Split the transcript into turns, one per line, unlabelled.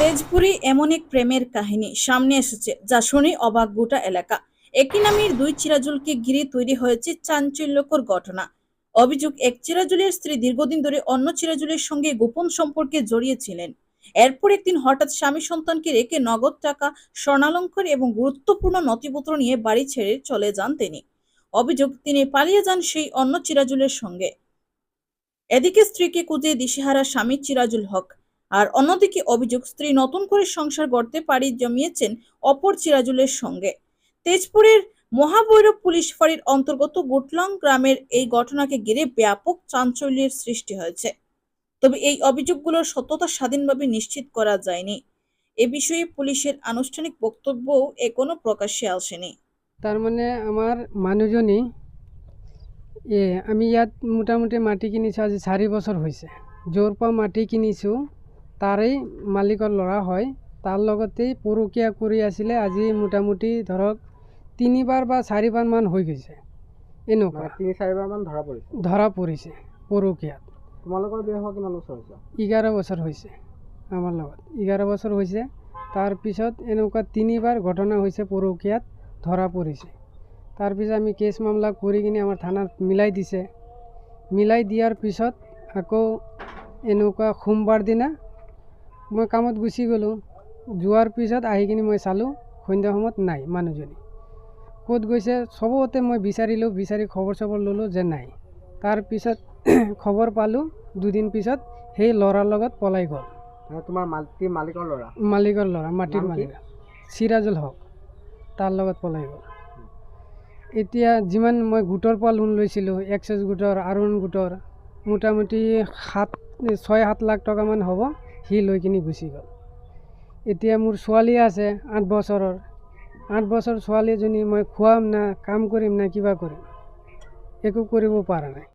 তেজপুরে এমন এক প্রেমের কাহিনী সামনে এসেছে যা শুনে অবাক গোটা এলাকা। একই নামের দুই চিরাজুলকে ঘিরে তৈরি হয়েছে চাঞ্চল্যকর ঘটনা। অভিযোগ, এক চিরাজুলের স্ত্রী দীর্ঘদিন ধরে অন্য চিরাজুলের সঙ্গে গোপন সম্পর্কে জড়িয়েছিলেন। এরপর একদিন হঠাৎ স্বামী সন্তানকে রেখে নগদ টাকা, স্বর্ণালঙ্কার এবং গুরুত্বপূর্ণ নথিপত্র নিয়ে বাড়ি ছেড়ে চলে যান তিনি। অভিযোগ, তিনি পালিয়ে যান সেই অন্য চিরাজুলের সঙ্গে। এদিকে স্ত্রীকে খুঁজে দিশেহারা স্বামী চিরাজুল হক, আর অন্যদিকে অভিযোগ, স্ত্রী নতুন করে সংসার গড়তে পাড়ি জমিয়েছেন অপর চিরাজুলের সঙ্গে। তেজপুরের মহাভৈরব পুলিশ ফাঁড়ির অন্তর্গত গুটলং গ্রামের এই ঘটনাকে ঘিরে ব্যাপক চাঞ্চল্যের সৃষ্টি হয়েছে। তবে এই অভিযোগগুলোর সত্যতা স্বাধীনভাবে নিশ্চিত করা যায়নি। এ বিষয়ে পুলিশের আনুষ্ঠানিক বক্তব্যও এখনো প্রকাশ্যে আসেনি।
তার মানে আমার মানুহজনী আমি ইয়াত মোটামুটি মাটি কিনিছোঁ আজি 4 বছৰ হৈছে। য'ৰ পৰা মাটি কিনিছোঁ তাৰেই মালিকৰ ল'ৰা হয়। তাৰ লগতেই পৰকীয়া কৰি আছিলে। আজি মোটামুটি ধৰক 3বাৰ বা 4বাৰ মান হৈ গৈছে। এনেকুৱা
3-4বাৰ মান
ধৰা পৰিছে পৰকীয়াত।
তোমালোকৰ বিয়া হোৱা কিমান বছৰ হৈছে?
11 বছৰ হৈছে আমাৰ লগত, 11 বছৰ হৈছে। তাৰপিছত এনেকুৱা 3বাৰ ঘটনা হৈছে, পৰকীয়াত ধৰা পৰিছে। তাৰপিছত আমি কেছ মামলা কৰি কিনে আমাৰ থানাত মিলাই দিছে। মিলাই দিয়াৰ পিছত আকৌ এনেকুৱা সোমবাৰ দিনা মই কামত গুচি গ'লোঁ। যোৱাৰ পিছত আহি কিনে মই চালোঁ সন্ধ্যা সময়ত নাই মানুহজনী। ক'ত গৈছে চবতে মই বিচাৰিলোঁ, বিচাৰি খবৰ চবৰ ল'লোঁ যে নাই। তাৰপিছত খবৰ পালোঁ 2 দিন পিছত সেই ল'ৰাৰ লগত পলাই গ'ল।
তোমাৰ মালিকৰ ল'ৰা?
মালিকৰ ল'ৰা, মাটিৰ মালিক চিৰাজুল হক, তাৰ লগত পলাই গ'ল। এতিয়া যিমান মই গোটৰ পৰা লোন লৈছিলোঁ, এক্সেছ গোটৰ, আৰুণ গোটৰ, মোটামুটি 6-7 লাখ টকামান হ'ব, সি লৈ কিনি গুচি গ'ল। এতিয়া মোৰ ছোৱালী আছে 8 বছৰৰ। 8 বছৰ ছোৱালীজনী মই খুৱাম না, কাম কৰিম না, কিবা কৰিম, একো কৰিব পৰা নাই।